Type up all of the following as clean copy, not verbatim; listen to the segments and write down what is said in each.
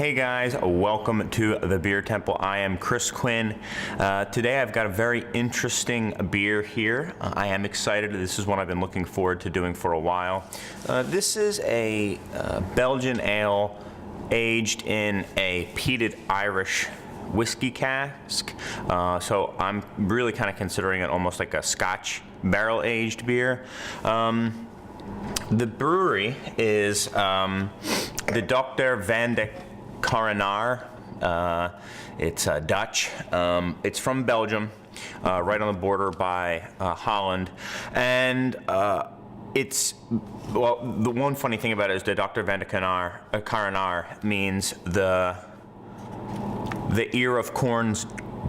Hey guys, welcome to the Beer Temple. I am Chris Quinn. Today I've got a very interesting beer here. I am excited. This is one I've been looking forward to doing for a while. This is a Belgian ale aged in a peated Irish whiskey cask. So I'm really kind of considering it almost like a Scotch barrel-aged beer. The brewery is the Dochter van de Coronaar. It's Dutch. It's from Belgium, right on the border by Holland. And it's, well, the one funny thing about it is the Dochter van de Coronaar means the ear of corn's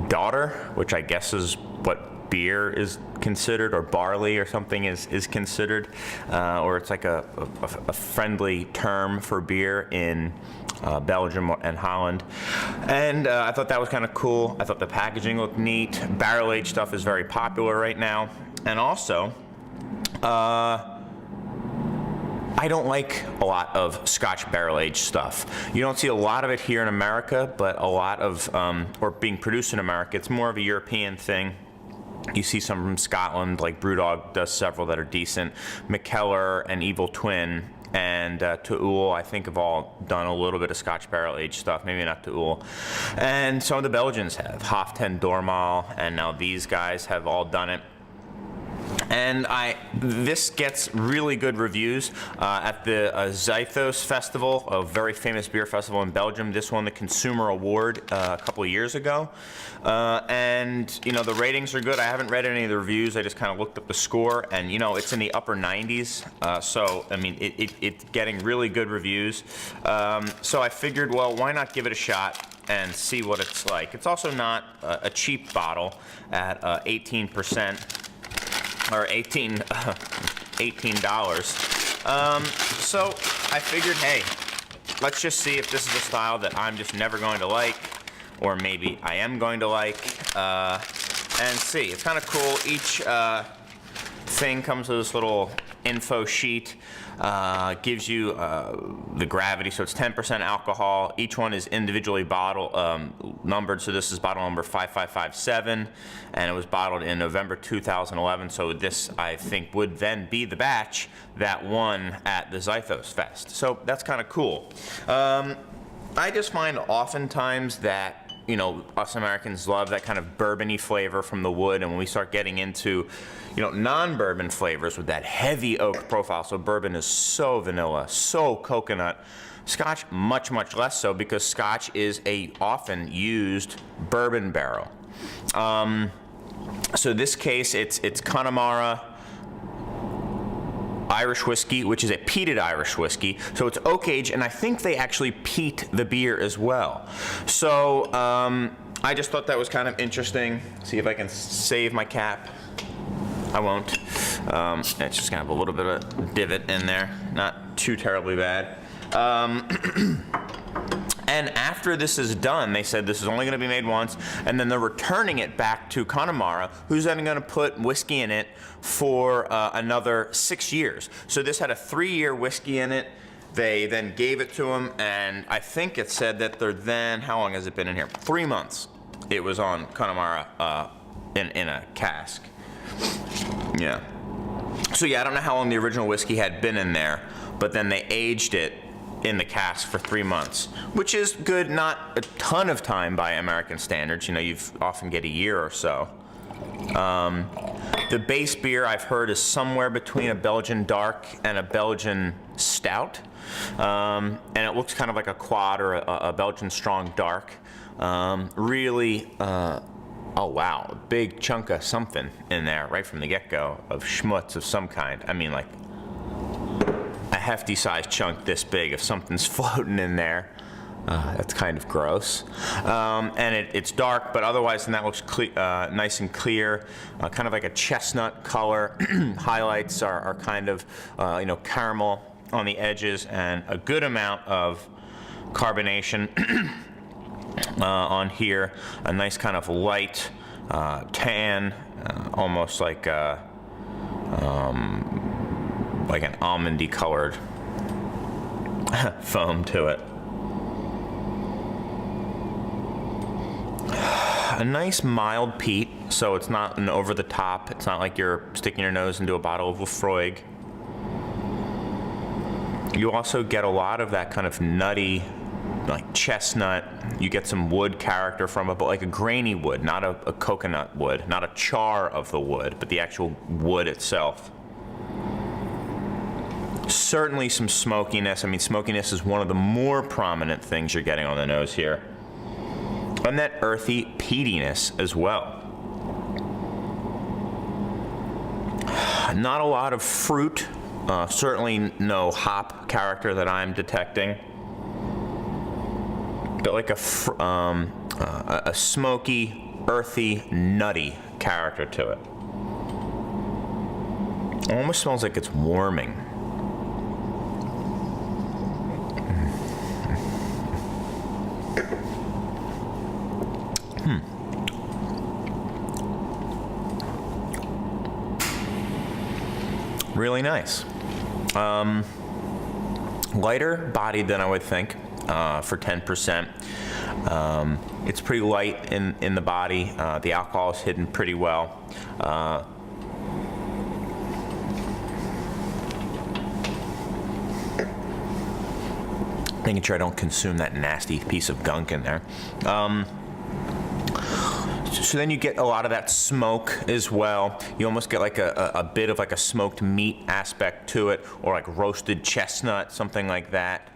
daughter, which I guess is what beer is considered, or barley or something is considered, or it's like a friendly term for beer in Belgium and Holland. And I thought that was kind of cool. I thought the packaging looked neat. Barrel-aged stuff is very popular right now. And also, I don't like a lot of Scotch barrel-aged stuff. You don't see a lot of it here in America, but a lot of, or being produced in America. It's more of a European thing. You see some from Scotland, like Brewdog does several that are decent. McKellar and Evil Twin and Tuul, I think, have all done a little bit of Scotch barrel-aged stuff, maybe not Tuul. And some of the Belgians have, Hof ten Dormaal, and now these guys have all done it. And this gets really good reviews at the Zythos festival, a very famous beer festival in Belgium. This won the Consumer Award a couple of years ago. And, you know, the ratings are good. I haven't read any of the reviews. I just kind of looked up the score, and, you know, it's in the upper 90s. So, I mean, it's getting really good reviews. So I figured, well, why not give it a shot and see what it's like. It's also not a cheap bottle at 18%. Or $18. So I figured, hey, let's just see if this is a style that I'm just never going to like, or maybe I am going to like, and see. It's kind of cool. Each thing comes with this little info sheet. Gives you the gravity, so it's 10% alcohol. Each one is individually numbered, so this is bottle number 5557, and it was bottled in November 2011, so this, I think, would then be the batch that won at the Zythos Fest. So that's kind of cool. I just find oftentimes that, you know, us Americans love that kind of bourbony flavor from the wood, and when we start getting into, you know, non-bourbon flavors with that heavy oak profile, so bourbon is so vanilla, so coconut. Scotch, much, much less so, because Scotch is a often used bourbon barrel. So this case, it's Connemara Irish whiskey, which is a peated Irish whiskey. So it's oak aged, and I think they actually peat the beer as well. So I just thought that was kind of interesting. See if I can save my cap. I won't. It's just gonna have a little bit of a divot in there. Not too terribly bad. And after this is done, they said this is only going to be made once, and then they're returning it back to Connemara, who's then going to put whiskey in it for another 6 years. So this had a 3-year whiskey in it. They then gave it to them, and I think it said that they're then, how long has it been in here? 3 months. It was on Connemara in a cask. Yeah. So yeah, I don't know how long the original whiskey had been in there, but then they aged it in the cask for 3 months, which is good. Not a ton of time by American standards. You know, you often get a year or so. The base beer, I've heard, is somewhere between a Belgian dark and a Belgian stout. And it looks kind of like a quad or a Belgian strong dark. Really, oh wow, a big chunk of something in there right from the get-go, of schmutz of some kind. I mean, like a hefty sized chunk this big if something's floating in there. That's kind of gross. And it's dark, but otherwise, and that looks nice and clear, kind of like a chestnut color. Highlights are kind of, you know, caramel on the edges, and a good amount of carbonation on here. A nice kind of light tan, almost like an almondy colored foam to it. A nice mild peat, so it's not an over the top. It's not like you're sticking your nose into a bottle of Lafroig. You also get a lot of that kind of nutty, like chestnut. You get some wood character from it, but like a grainy wood, not a coconut wood, not a char of the wood, but the actual wood itself. Certainly some smokiness. I mean, smokiness is one of the more prominent things you're getting on the nose here. And that earthy peatiness as well. Not a lot of fruit. Certainly no hop character that I'm detecting. But like a smoky, earthy, nutty character to it. It almost smells like it's warming. Really nice. Lighter bodied than I would think for 10%. It's pretty light in the body. The alcohol is hidden pretty well. Making sure I don't consume that nasty piece of gunk in there. So then you get a lot of that smoke as well. You almost get like a bit of like a smoked meat aspect to it, or like roasted chestnut, something like that.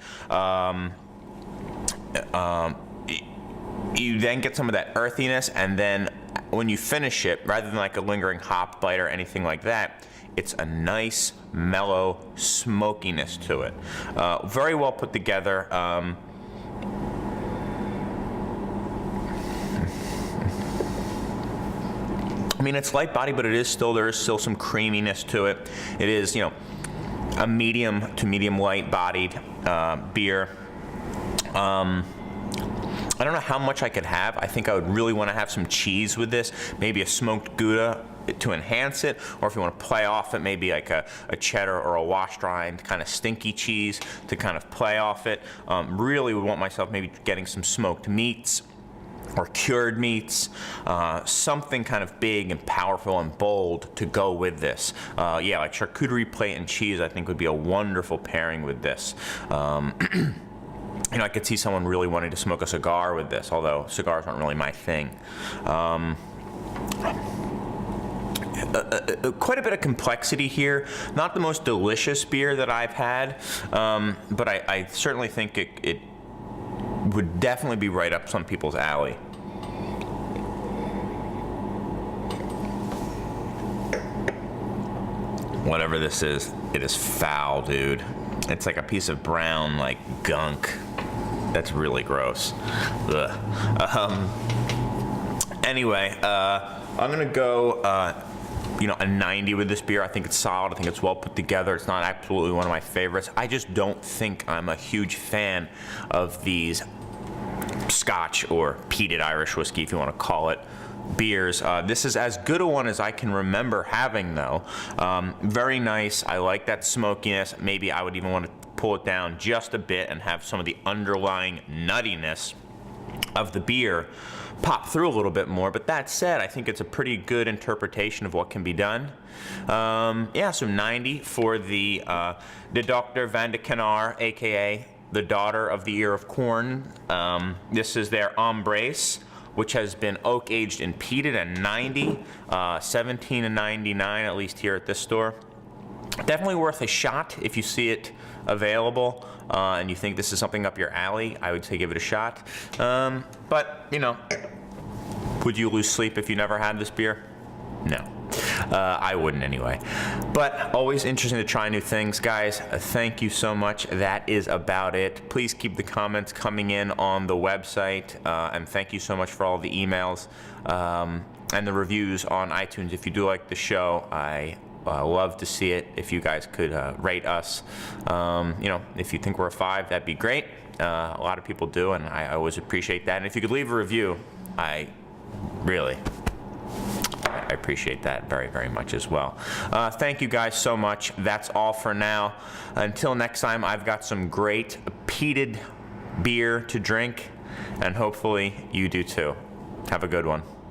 You then get some of that earthiness, and then when you finish it, rather than like a lingering hop bite or anything like that, it's a nice, mellow smokiness to it. Very well put together. I mean, it's light body, but there is still some creaminess to it. It is, a medium to medium light bodied beer. I don't know how much I could have. I think I would really want to have some cheese with this, maybe a smoked Gouda to enhance it, or if you want to play off it, maybe like a cheddar or a washed rind kind of stinky cheese to kind of play off it. Really would want myself maybe getting some smoked meats or cured meats, something kind of big and powerful and bold to go with this. Yeah, like charcuterie plate and cheese I think would be a wonderful pairing with this. I could see someone really wanting to smoke a cigar with this, although cigars aren't really my thing. Quite a bit of complexity here. Not the most delicious beer that I've had, but I certainly think it would definitely be right up some people's alley. Whatever this is, it is foul, dude. It's like a piece of brown, like, gunk. That's really gross. Ugh. Anyway, I'm gonna go, a 90 with this beer. I think it's solid. I think it's well put together. It's not absolutely one of my favorites. I just don't think I'm a huge fan of these Scotch or peated Irish whiskey, if you want to call it, beers. This is as good a one as I can remember having, though. Very nice. I like that smokiness. Maybe I would even want to pull it down just a bit and have some of the underlying nuttiness of the beer pop through a little bit more. But that said, I think it's a pretty good interpretation of what can be done. Yeah, so 90 for the Dochter van de Canard, aka the Daughter of the Ear of Corn. This is their Embrasse, which has been oak aged and peated at 90, 17.99 at least here at this store. Definitely worth a shot if you see it available and you think this is something up your alley. I would say give it a shot. But would you lose sleep if you never had this beer? No. I wouldn't anyway. But always interesting to try new things, guys. Thank you so much. That is about it. Please keep the comments coming in on the website. And thank you so much for all the emails and the reviews on iTunes. If you do like the show, I love to see it. If you guys could rate us, if you think we're a 5, that'd be great. A lot of people do, and I always appreciate that. And if you could leave a review, I appreciate that very, very much as well. Thank you guys so much. That's all for now. Until next time, I've got some great peated beer to drink, and hopefully you do too. Have a good one.